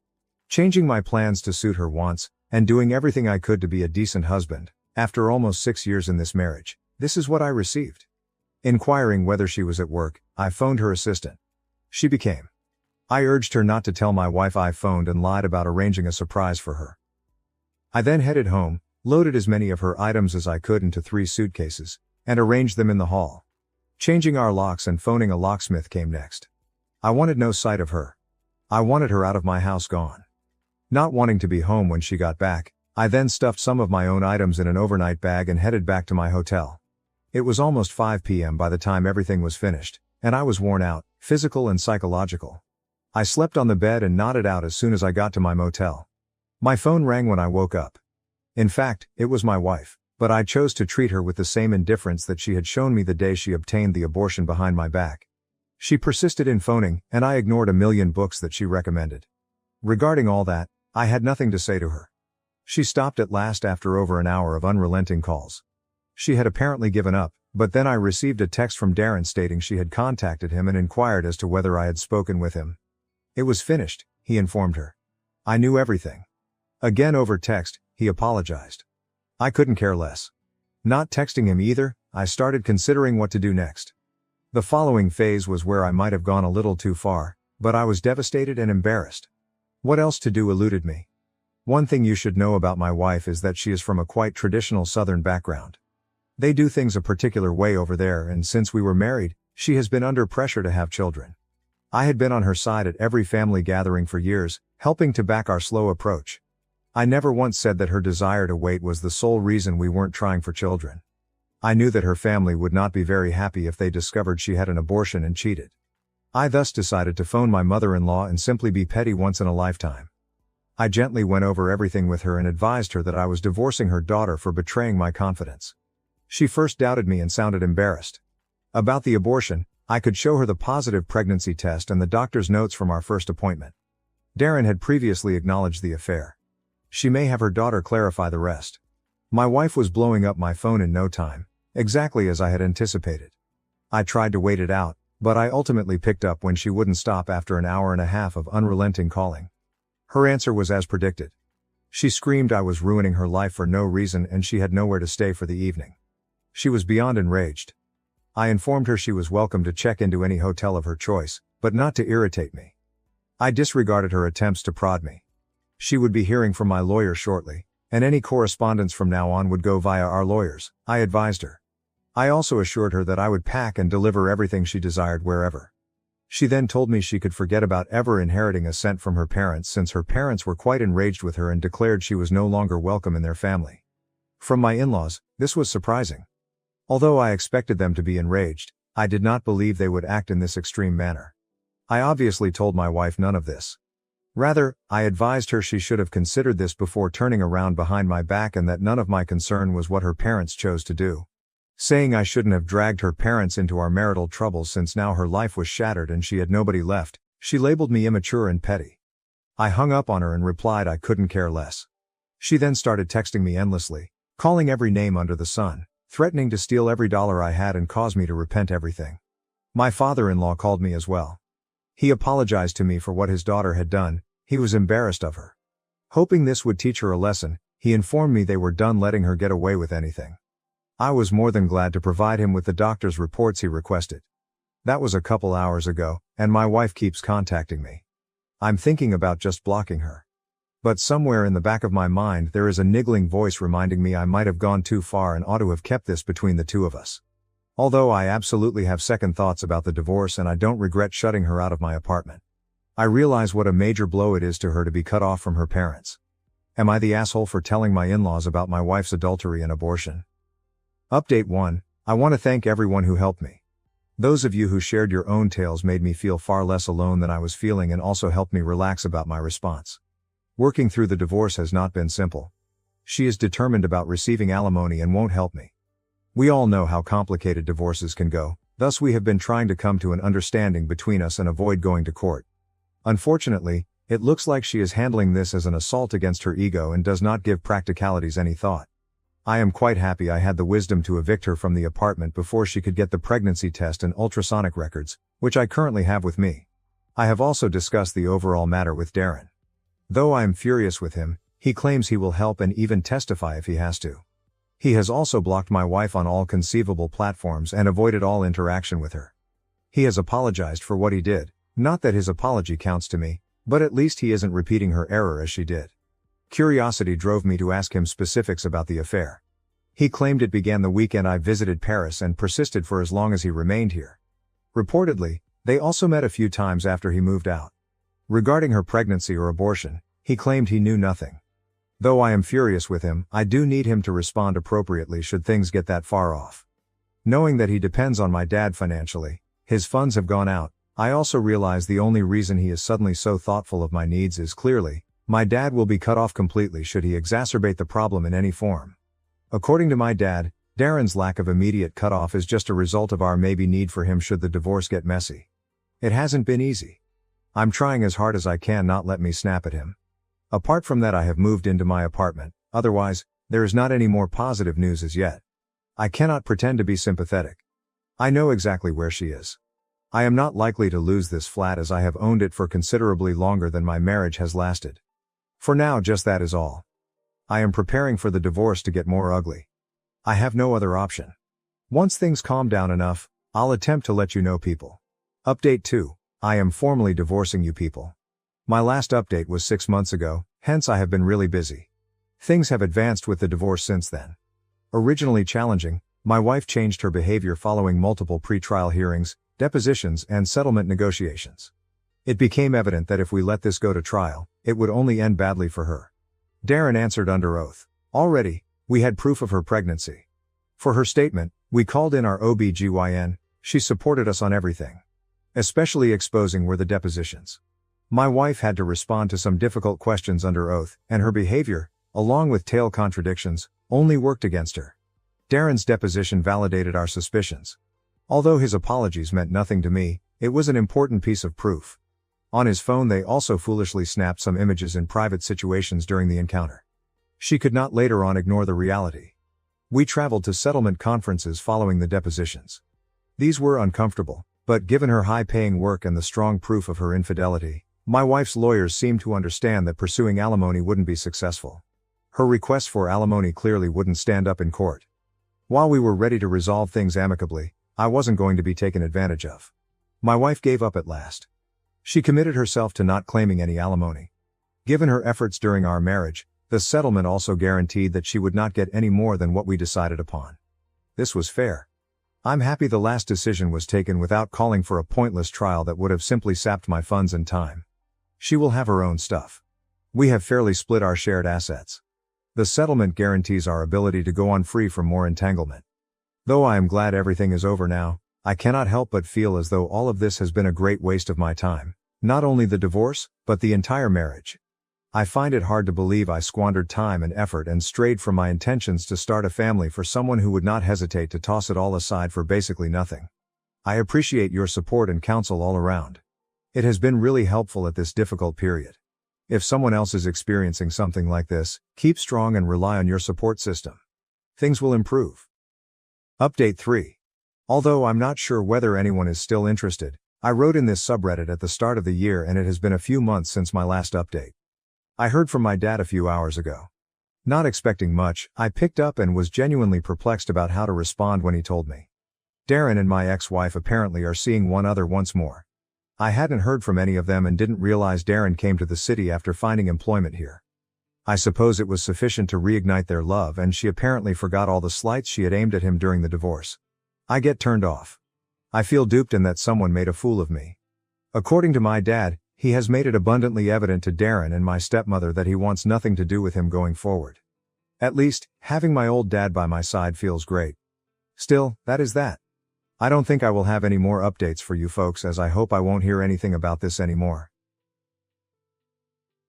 Changing my plans to suit her wants, and doing everything I could to be a decent husband, after almost 6 years in this marriage, this is what I received. Inquiring whether she was at work, I phoned her assistant. She became. I urged her not to tell my wife I phoned and lied about arranging a surprise for her. I then headed home, loaded as many of her items as I could into 3 suitcases, and arranged them in the hall. Changing our locks and phoning a locksmith came next. I wanted no sight of her. I wanted her out of my house, gone. Not wanting to be home when she got back, I then stuffed some of my own items in an overnight bag and headed back to my hotel. It was almost 5 p.m. by the time everything was finished, and I was worn out, physical and psychological. I slept on the bed and nodded out as soon as I got to my motel. My phone rang when I woke up. In fact, it was my wife, but I chose to treat her with the same indifference that she had shown me the day she obtained the abortion behind my back. She persisted in phoning, and I ignored a million books that she recommended. Regarding all that, I had nothing to say to her. She stopped at last after over an hour of unrelenting calls. She had apparently given up, but then I received a text from Darren stating she had contacted him and inquired as to whether I had spoken with him. It was finished, he informed her. I knew everything. Again over text, he apologized. I couldn't care less. Not texting him either, I started considering what to do next. The following phase was where I might have gone a little too far, but I was devastated and embarrassed. What else to do eluded me. One thing you should know about my wife is that she is from a quite traditional Southern background. They do things a particular way over there, and since we were married, she has been under pressure to have children. I had been on her side at every family gathering for years, helping to back our slow approach. I never once said that her desire to wait was the sole reason we weren't trying for children. I knew that her family would not be very happy if they discovered she had an abortion and cheated. I thus decided to phone my mother-in-law and simply be petty once in a lifetime. I gently went over everything with her and advised her that I was divorcing her daughter for betraying my confidence. She first doubted me and sounded embarrassed. About the abortion, I could show her the positive pregnancy test and the doctor's notes from our first appointment. Darren had previously acknowledged the affair. She may have her daughter clarify the rest. My wife was blowing up my phone in no time, exactly as I had anticipated. I tried to wait it out, but I ultimately picked up when she wouldn't stop after an hour and a half of unrelenting calling. Her answer was as predicted. She screamed I was ruining her life for no reason and she had nowhere to stay for the evening. She was beyond enraged. I informed her she was welcome to check into any hotel of her choice, but not to irritate me. I disregarded her attempts to prod me. She would be hearing from my lawyer shortly, and any correspondence from now on would go via our lawyers, I advised her. I also assured her that I would pack and deliver everything she desired wherever. She then told me she could forget about ever inheriting a cent from her parents since her parents were quite enraged with her and declared she was no longer welcome in their family. From my in-laws, this was surprising. Although I expected them to be enraged, I did not believe they would act in this extreme manner. I obviously told my wife none of this. Rather, I advised her she should have considered this before turning around behind my back and that none of my concern was what her parents chose to do. Saying I shouldn't have dragged her parents into our marital troubles since now her life was shattered and she had nobody left, she labeled me immature and petty. I hung up on her and replied I couldn't care less. She then started texting me endlessly, calling every name under the sun, threatening to steal every dollar I had and cause me to repent everything. My father-in-law called me as well. He apologized to me for what his daughter had done. He was embarrassed of her. Hoping this would teach her a lesson, he informed me they were done letting her get away with anything. I was more than glad to provide him with the doctor's reports he requested. That was a couple hours ago, and my wife keeps contacting me. I'm thinking about just blocking her. But somewhere in the back of my mind there is a niggling voice reminding me I might have gone too far and ought to have kept this between the two of us. Although I absolutely have second thoughts about the divorce and I don't regret shutting her out of my apartment. I realize what a major blow it is to her to be cut off from her parents. Am I the asshole for telling my in-laws about my wife's adultery and abortion? Update 1. I want to thank everyone who helped me. Those of you who shared your own tales made me feel far less alone than I was feeling and also helped me relax about my response. Working through the divorce has not been simple. She is determined about receiving alimony and won't help me. We all know how complicated divorces can go, thus we have been trying to come to an understanding between us and avoid going to court. Unfortunately, it looks like she is handling this as an assault against her ego and does not give practicalities any thought. I am quite happy I had the wisdom to evict her from the apartment before she could get the pregnancy test and ultrasonic records, which I currently have with me. I have also discussed the overall matter with Darren. Though I am furious with him, he claims he will help and even testify if he has to. He has also blocked my wife on all conceivable platforms and avoided all interaction with her. He has apologized for what he did, not that his apology counts to me, but at least he isn't repeating her error as she did. Curiosity drove me to ask him specifics about the affair. He claimed it began the weekend I visited Paris and persisted for as long as he remained here. Reportedly, they also met a few times after he moved out. Regarding her pregnancy or abortion, he claimed he knew nothing. Though I am furious with him, I do need him to respond appropriately should things get that far off. Knowing that he depends on my dad financially, his funds have gone out, I also realize the only reason he is suddenly so thoughtful of my needs is clearly, my dad will be cut off completely should he exacerbate the problem in any form. According to my dad, Darren's lack of immediate cutoff is just a result of our maybe need for him should the divorce get messy. It hasn't been easy. I'm trying as hard as I can not let me snap at him. Apart from that I have moved into my apartment, otherwise, there is not any more positive news as yet. I cannot pretend to be sympathetic. I know exactly where she is. I am not likely to lose this flat as I have owned it for considerably longer than my marriage has lasted. For now just that is all. I am preparing for the divorce to get more ugly. I have no other option. Once things calm down enough, I'll attempt to let you know people. Update 2. I am formally divorcing you people. My last update was 6 months ago, hence I have been really busy. Things have advanced with the divorce since then. Originally challenging, my wife changed her behavior following multiple pre-trial hearings, depositions and settlement negotiations. It became evident that if we let this go to trial, it would only end badly for her. Darren answered under oath. Already, we had proof of her pregnancy. For her statement, we called in our OB/GYN, she supported us on everything. Especially exposing were the depositions. My wife had to respond to some difficult questions under oath, and her behavior, along with tail contradictions, only worked against her. Darren's deposition validated our suspicions. Although his apologies meant nothing to me, it was an important piece of proof. On his phone they also foolishly snapped some images in private situations during the encounter. She could not later on ignore the reality. We traveled to settlement conferences following the depositions. These were uncomfortable, but given her high-paying work and the strong proof of her infidelity, my wife's lawyers seemed to understand that pursuing alimony wouldn't be successful. Her request for alimony clearly wouldn't stand up in court. While we were ready to resolve things amicably, I wasn't going to be taken advantage of. My wife gave up at last. She committed herself to not claiming any alimony. Given her efforts during our marriage, the settlement also guaranteed that she would not get any more than what we decided upon. This was fair. I'm happy the last decision was taken without calling for a pointless trial that would have simply sapped my funds and time. She will have her own stuff. We have fairly split our shared assets. The settlement guarantees our ability to go on free from more entanglement. Though I am glad everything is over now, I cannot help but feel as though all of this has been a great waste of my time. Not only the divorce, but the entire marriage. I find it hard to believe I squandered time and effort and strayed from my intentions to start a family for someone who would not hesitate to toss it all aside for basically nothing. I appreciate your support and counsel all around. It has been really helpful at this difficult period. If someone else is experiencing something like this, keep strong and rely on your support system. Things will improve. Update 3. Although I'm not sure whether anyone is still interested, I wrote in this subreddit at the start of the year and it has been a few months since my last update. I heard from my dad a few hours ago. Not expecting much, I picked up and was genuinely perplexed about how to respond when he told me. Darren and my ex-wife apparently are seeing one other once more. I hadn't heard from any of them and didn't realize Darren came to the city after finding employment here. I suppose it was sufficient to reignite their love and she apparently forgot all the slights she had aimed at him during the divorce. I get turned off. I feel duped and that someone made a fool of me. According to my dad, he has made it abundantly evident to Darren and my stepmother that he wants nothing to do with him going forward. At least, having my old dad by my side feels great. Still, that is that. I don't think I will have any more updates for you folks as I hope I won't hear anything about this anymore.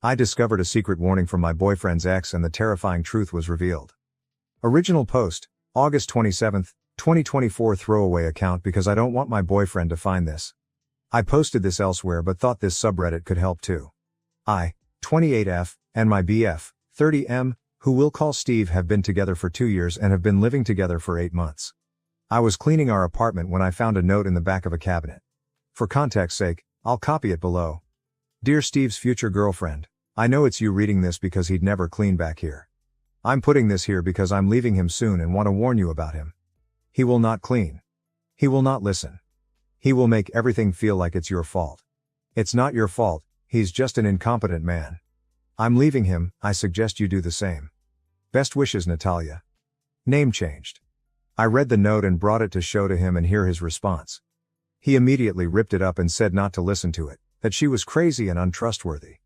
I discovered a secret warning from my boyfriend's ex and the terrifying truth was revealed. Original post, August 27, 2024 throwaway account because I don't want my boyfriend to find this. I posted this elsewhere but thought this subreddit could help too. I, 28F, and my BF, 30M, who we'll call Steve, have been together for 2 years and have been living together for 8 months. I was cleaning our apartment when I found a note in the back of a cabinet. For context's sake, I'll copy it below. Dear Steve's future girlfriend, I know it's you reading this because he'd never clean back here. I'm putting this here because I'm leaving him soon and want to warn you about him. He will not clean. He will not listen. He will make everything feel like it's your fault. It's not your fault, he's just an incompetent man. I'm leaving him, I suggest you do the same. Best wishes, Natalia. Name changed. I read the note and brought it to show to him and hear his response. He immediately ripped it up and said not to listen to it, that she was crazy and untrustworthy.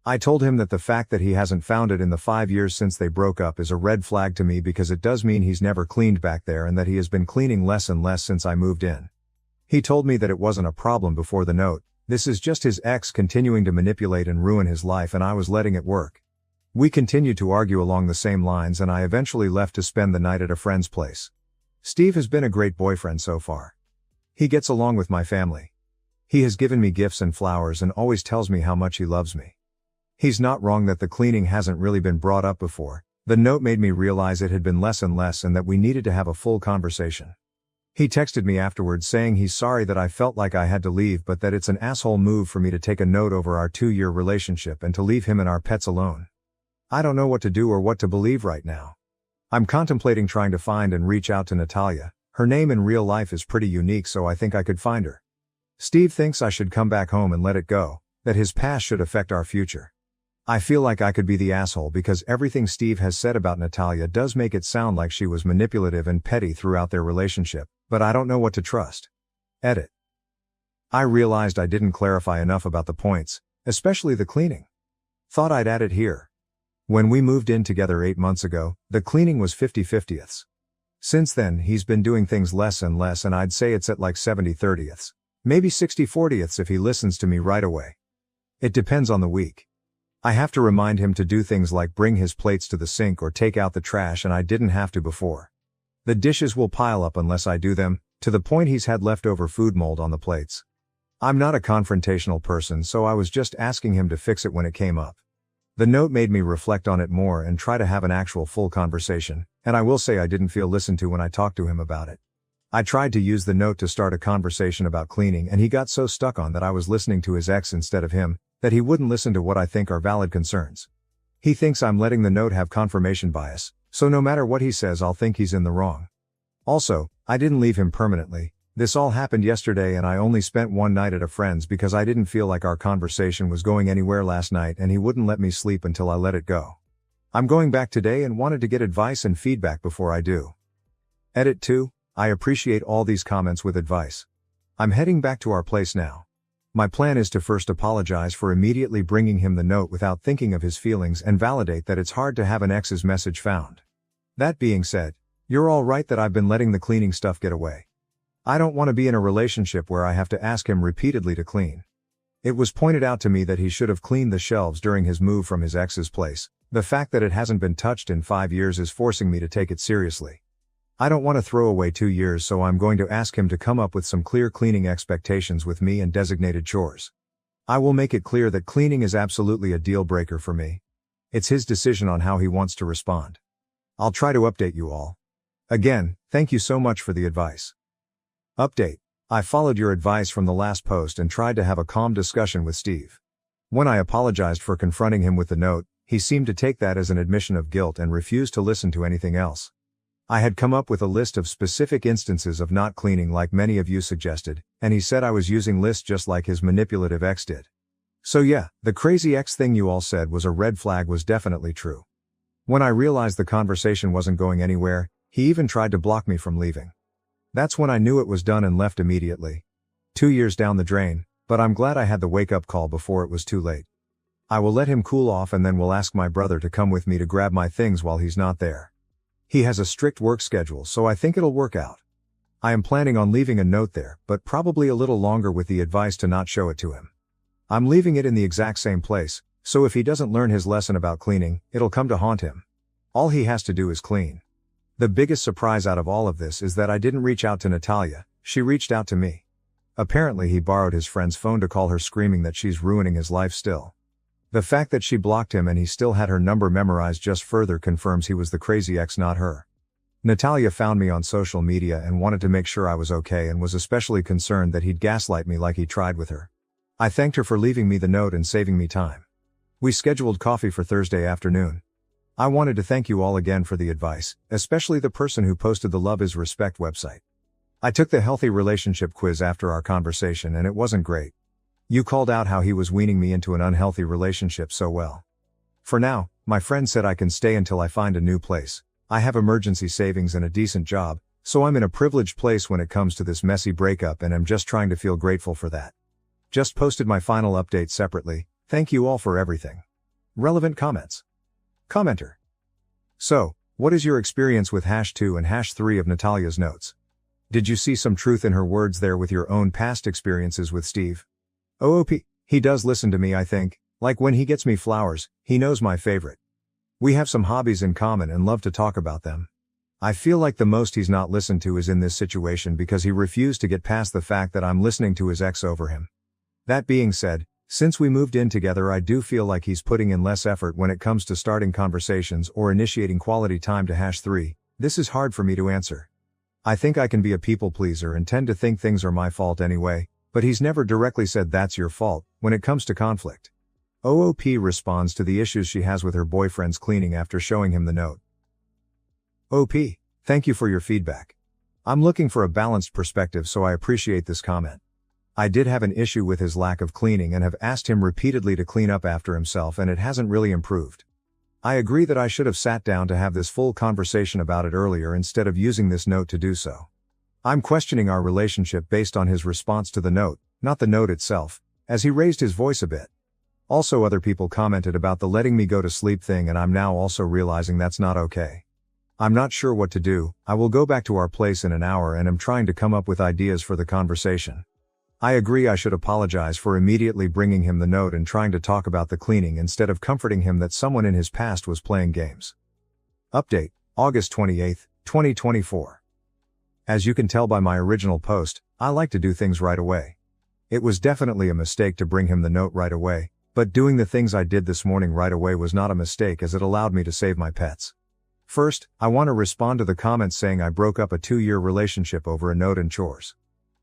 I told him that the fact that he hasn't found it in the 5 years since they broke up is a red flag to me because it does mean he's never cleaned back there and that he has been cleaning less and less since I moved in. He told me that it wasn't a problem before the note, this is just his ex continuing to manipulate and ruin his life and I was letting it work. We continued to argue along the same lines and I eventually left to spend the night at a friend's place. Steve has been a great boyfriend so far. He gets along with my family. He has given me gifts and flowers and always tells me how much he loves me. He's not wrong that the cleaning hasn't really been brought up before. The note made me realize it had been less and less and that we needed to have a full conversation. He texted me afterwards saying he's sorry that I felt like I had to leave but that it's an asshole move for me to take a note over our 2-year relationship and to leave him and our pets alone. I don't know what to do or what to believe right now. I'm contemplating trying to find and reach out to Natalia. Her name in real life is pretty unique so I think I could find her. Steve thinks I should come back home and let it go, that his past should affect our future. I feel like I could be the asshole because everything Steve has said about Natalia does make it sound like she was manipulative and petty throughout their relationship, but I don't know what to trust. Edit. I realized I didn't clarify enough about the points, especially the cleaning. Thought I'd add it here. When we moved in together 8 months ago, the cleaning was 50/50ths. Since then, he's been doing things less and less, and I'd say it's at like 70/30ths. Maybe 60/40ths if he listens to me right away. It depends on the week. I have to remind him to do things like bring his plates to the sink or take out the trash, and I didn't have to before. The dishes will pile up unless I do them, to the point he's had leftover food mold on the plates. I'm not a confrontational person, so I was just asking him to fix it when it came up. The note made me reflect on it more and try to have an actual full conversation, and I will say I didn't feel listened to when I talked to him about it. I tried to use the note to start a conversation about cleaning, and he got so stuck on that I was listening to his ex instead of him, that he wouldn't listen to what I think are valid concerns. He thinks I'm letting the note have confirmation bias, so no matter what he says I'll think he's in the wrong. Also, I didn't leave him permanently. This all happened yesterday and I only spent one night at a friend's because I didn't feel like our conversation was going anywhere last night and he wouldn't let me sleep until I let it go. I'm going back today and wanted to get advice and feedback before I do. Edit 2. I appreciate all these comments with advice. I'm heading back to our place now. My plan is to first apologize for immediately bringing him the note without thinking of his feelings and validate that it's hard to have an ex's message found. That being said, you're all right that I've been letting the cleaning stuff get away. I don't want to be in a relationship where I have to ask him repeatedly to clean. It was pointed out to me that he should have cleaned the shelves during his move from his ex's place. The fact that it hasn't been touched in 5 years is forcing me to take it seriously. I don't want to throw away 2 years, so I'm going to ask him to come up with some clear cleaning expectations with me and designated chores. I will make it clear that cleaning is absolutely a deal breaker for me. It's his decision on how he wants to respond. I'll try to update you all. Again, thank you so much for the advice. Update. I followed your advice from the last post and tried to have a calm discussion with Steve. When I apologized for confronting him with the note, he seemed to take that as an admission of guilt and refused to listen to anything else. I had come up with a list of specific instances of not cleaning like many of you suggested, and he said I was using lists just like his manipulative ex did. So yeah, the crazy ex thing you all said was a red flag was definitely true. When I realized the conversation wasn't going anywhere, he even tried to block me from leaving. That's when I knew it was done and left immediately. 2 years down the drain, but I'm glad I had the wake-up call before it was too late. I will let him cool off and then will ask my brother to come with me to grab my things while he's not there. He has a strict work schedule, so I think it'll work out. I am planning on leaving a note there, but probably a little longer with the advice to not show it to him. I'm leaving it in the exact same place, so if he doesn't learn his lesson about cleaning, it'll come to haunt him. All he has to do is clean. The biggest surprise out of all of this is that I didn't reach out to Natalia, she reached out to me. Apparently he borrowed his friend's phone to call her, screaming that she's ruining his life still. The fact that she blocked him and he still had her number memorized just further confirms he was the crazy ex, not her. Natalia found me on social media and wanted to make sure I was okay and was especially concerned that he'd gaslight me like he tried with her. I thanked her for leaving me the note and saving me time. We scheduled coffee for Thursday afternoon. I wanted to thank you all again for the advice, especially the person who posted the Love is Respect website. I took the healthy relationship quiz after our conversation and it wasn't great. You called out how he was weaning me into an unhealthy relationship so well. For now, my friend said I can stay until I find a new place. I have emergency savings and a decent job, so I'm in a privileged place when it comes to this messy breakup and I'm just trying to feel grateful for that. Just posted my final update separately. Thank you all for everything. Relevant comments. Commenter. So, what is your experience with #2 and #3 of Natalia's notes? Did you see some truth in her words there with your own past experiences with Steve? OOP, he does listen to me, I think. Like when he gets me flowers, he knows my favorite. We have some hobbies in common and love to talk about them. I feel like the most he's not listened to is in this situation because he refused to get past the fact that I'm listening to his ex over him. That being said, since we moved in together, I do feel like he's putting in less effort when it comes to starting conversations or initiating quality time to #3. This is hard for me to answer. I think I can be a people pleaser and tend to think things are my fault anyway, but he's never directly said that's your fault when it comes to conflict. OOP responds to the issues she has with her boyfriend's cleaning after showing him the note. OP, thank you for your feedback. I'm looking for a balanced perspective, so I appreciate this comment. I did have an issue with his lack of cleaning and have asked him repeatedly to clean up after himself, and it hasn't really improved. I agree that I should have sat down to have this full conversation about it earlier instead of using this note to do so. I'm questioning our relationship based on his response to the note, not the note itself, as he raised his voice a bit. Also, other people commented about the letting me go to sleep thing, and I'm now also realizing that's not okay. I'm not sure what to do. I will go back to our place in an hour and am trying to come up with ideas for the conversation. I agree I should apologize for immediately bringing him the note and trying to talk about the cleaning instead of comforting him that someone in his past was playing games. Update, August 28, 2024. As you can tell by my original post, I like to do things right away. It was definitely a mistake to bring him the note right away, but doing the things I did this morning right away was not a mistake, as it allowed me to save my pets. First, I want to respond to the comments saying I broke up a 2-year relationship over a note and chores.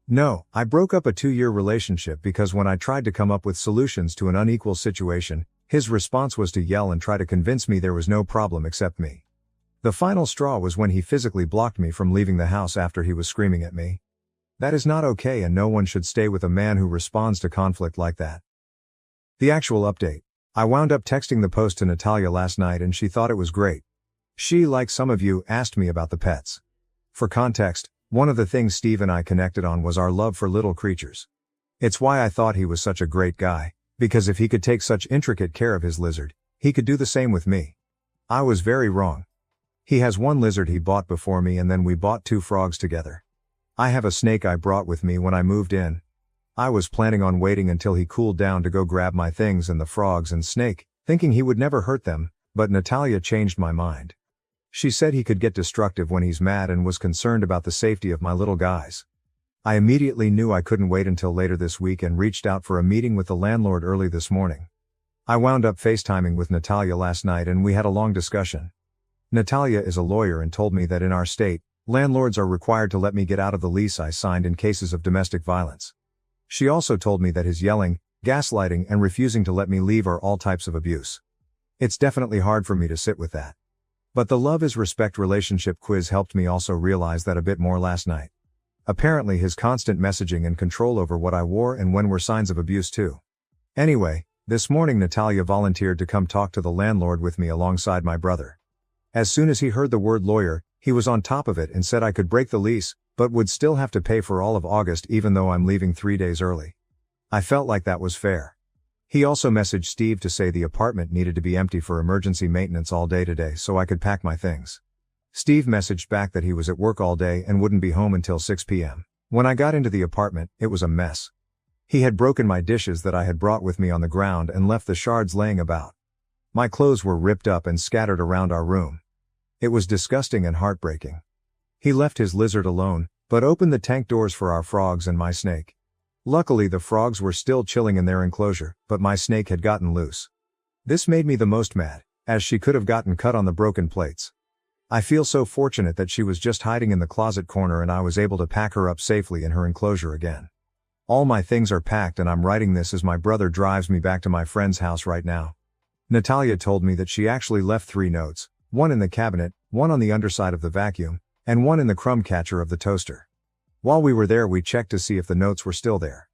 No, I broke up a 2-year relationship because when I tried to come up with solutions to an unequal situation, his response was to yell and try to convince me there was no problem except me. The final straw was when he physically blocked me from leaving the house after he was screaming at me. That is not okay, and no one should stay with a man who responds to conflict like that. The actual update. I wound up texting the post to Natalia last night and she thought it was great. She, like some of you, asked me about the pets. For context, one of the things Steve and I connected on was our love for little creatures. It's why I thought he was such a great guy, because if he could take such intricate care of his lizard, he could do the same with me. I was very wrong. He has one lizard he bought before me, and then we bought 2 frogs together. I have a snake I brought with me when I moved in. I was planning on waiting until he cooled down to go grab my things and the frogs and snake, thinking he would never hurt them, but Natalia changed my mind. She said he could get destructive when he's mad and was concerned about the safety of my little guys. I immediately knew I couldn't wait until later this week and reached out for a meeting with the landlord early this morning. I wound up FaceTiming with Natalia last night and we had a long discussion. Natalia is a lawyer and told me that in our state, landlords are required to let me get out of the lease I signed in cases of domestic violence. She also told me that his yelling, gaslighting, and refusing to let me leave are all types of abuse. It's definitely hard for me to sit with that. But the Love is Respect relationship quiz helped me also realize that a bit more last night. Apparently his constant messaging and control over what I wore and when were signs of abuse too. Anyway, this morning Natalia volunteered to come talk to the landlord with me alongside my brother. As soon as he heard the word lawyer, he was on top of it and said I could break the lease, but would still have to pay for all of August even though I'm leaving 3 days early. I felt like that was fair. He also messaged Steve to say the apartment needed to be empty for emergency maintenance all day today so I could pack my things. Steve messaged back that he was at work all day and wouldn't be home until 6 p.m. When I got into the apartment, it was a mess. He had broken my dishes that I had brought with me on the ground and left the shards laying about. My clothes were ripped up and scattered around our room. It was disgusting and heartbreaking. He left his lizard alone, but opened the tank doors for our frogs and my snake. Luckily the frogs were still chilling in their enclosure, but my snake had gotten loose. This made me the most mad, as she could have gotten cut on the broken plates. I feel so fortunate that she was just hiding in the closet corner and I was able to pack her up safely in her enclosure again. All my things are packed and I'm writing this as my brother drives me back to my friend's house right now. Natalia told me that she actually left 3 notes, one in the cabinet, one on the underside of the vacuum, and one in the crumb catcher of the toaster. While we were there we checked to see if the notes were still there.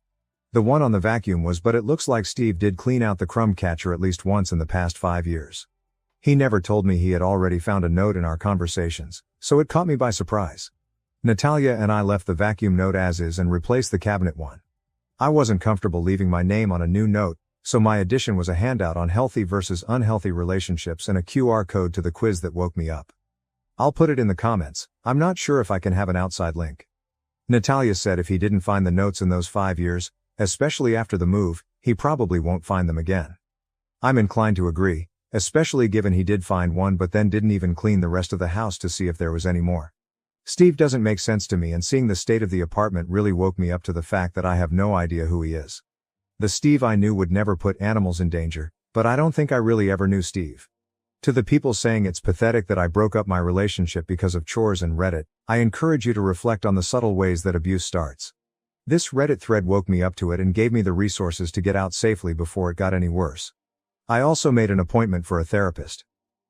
The one on the vacuum was, but it looks like Steve did clean out the crumb catcher at least once in the past 5 years. He never told me he had already found a note in our conversations, so it caught me by surprise. Natalia and I left the vacuum note as is and replaced the cabinet one. I wasn't comfortable leaving my name on a new note, so my addition was a handout on healthy versus unhealthy relationships and a QR code to the quiz that woke me up. I'll put it in the comments. I'm not sure if I can have an outside link. Natalia said if he didn't find the notes in those 5 years, especially after the move, he probably won't find them again. I'm inclined to agree, especially given he did find one but then didn't even clean the rest of the house to see if there was any more. Steve doesn't make sense to me, and seeing the state of the apartment really woke me up to the fact that I have no idea who he is. The Steve I knew would never put animals in danger, but I don't think I really ever knew Steve. To the people saying it's pathetic that I broke up my relationship because of chores and Reddit, I encourage you to reflect on the subtle ways that abuse starts. This Reddit thread woke me up to it and gave me the resources to get out safely before it got any worse. I also made an appointment for a therapist.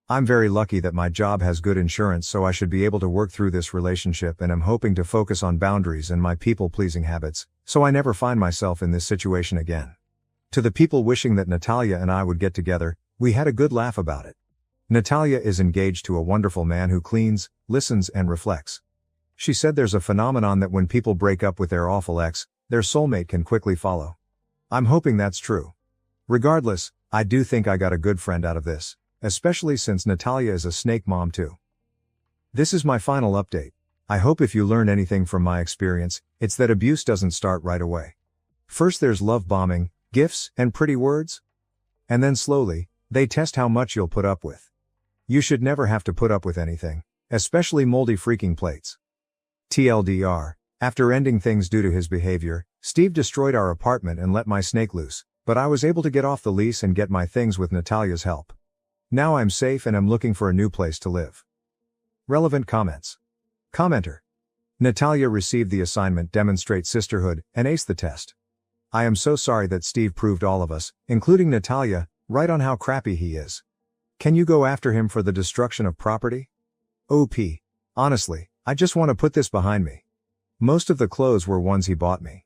I'm very lucky that my job has good insurance, so I should be able to work through this relationship, and I'm hoping to focus on boundaries and my people-pleasing habits, so I never find myself in this situation again. To the people wishing that Natalia and I would get together, we had a good laugh about it. Natalia is engaged to a wonderful man who cleans, listens, and reflects. She said there's a phenomenon that when people break up with their awful ex, their soulmate can quickly follow. I'm hoping that's true. Regardless, I do think I got a good friend out of this, especially since Natalia is a snake mom too. This is my final update. I hope if you learned anything from my experience, it's that abuse doesn't start right away. First there's love bombing, gifts, and pretty words. And then slowly, they test how much you'll put up with. You should never have to put up with anything, especially moldy freaking plates. TLDR, after ending things due to his behavior, Steve destroyed our apartment and let my snake loose, but I was able to get off the lease and get my things with Natalia's help. Now I'm safe and I'm looking for a new place to live. Relevant comments. Commenter. Natalia received the assignment Demonstrate Sisterhood and aced the test. I am so sorry that Steve proved all of us, including Natalia, right on how crappy he is. Can you go after him for the destruction of property? OP. Honestly, I just want to put this behind me. Most of the clothes were ones he bought me.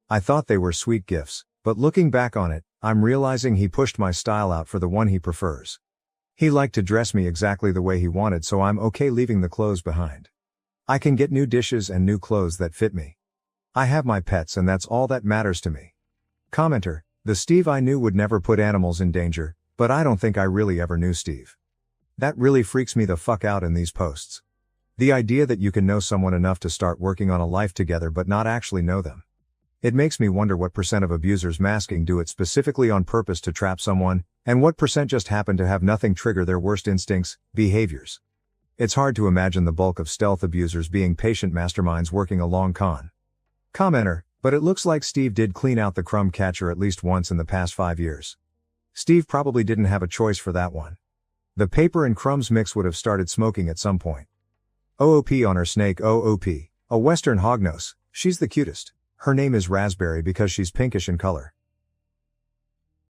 I thought they were sweet gifts, but looking back on it, I'm realizing he pushed my style out for the one he prefers. He liked to dress me exactly the way he wanted, so I'm okay leaving the clothes behind. I can get new dishes and new clothes that fit me. I have my pets and that's all that matters to me. Commenter, the Steve I knew would never put animals in danger, but I don't think I really ever knew Steve. That really freaks me the fuck out in these posts. The idea that you can know someone enough to start working on a life together but not actually know them. It makes me wonder what % of abusers masking do it specifically on purpose to trap someone, and what % just happen to have nothing trigger their worst instincts, behaviors. It's hard to imagine the bulk of stealth abusers being patient masterminds working a long con. Commenter, but it looks like Steve did clean out the crumb catcher at least once in the past 5 years. Steve probably didn't have a choice for that one. The paper and crumbs mix would have started smoking at some point. OOP on her snake. OOP, a western hognose, she's the cutest. Her name is Raspberry because she's pinkish in color.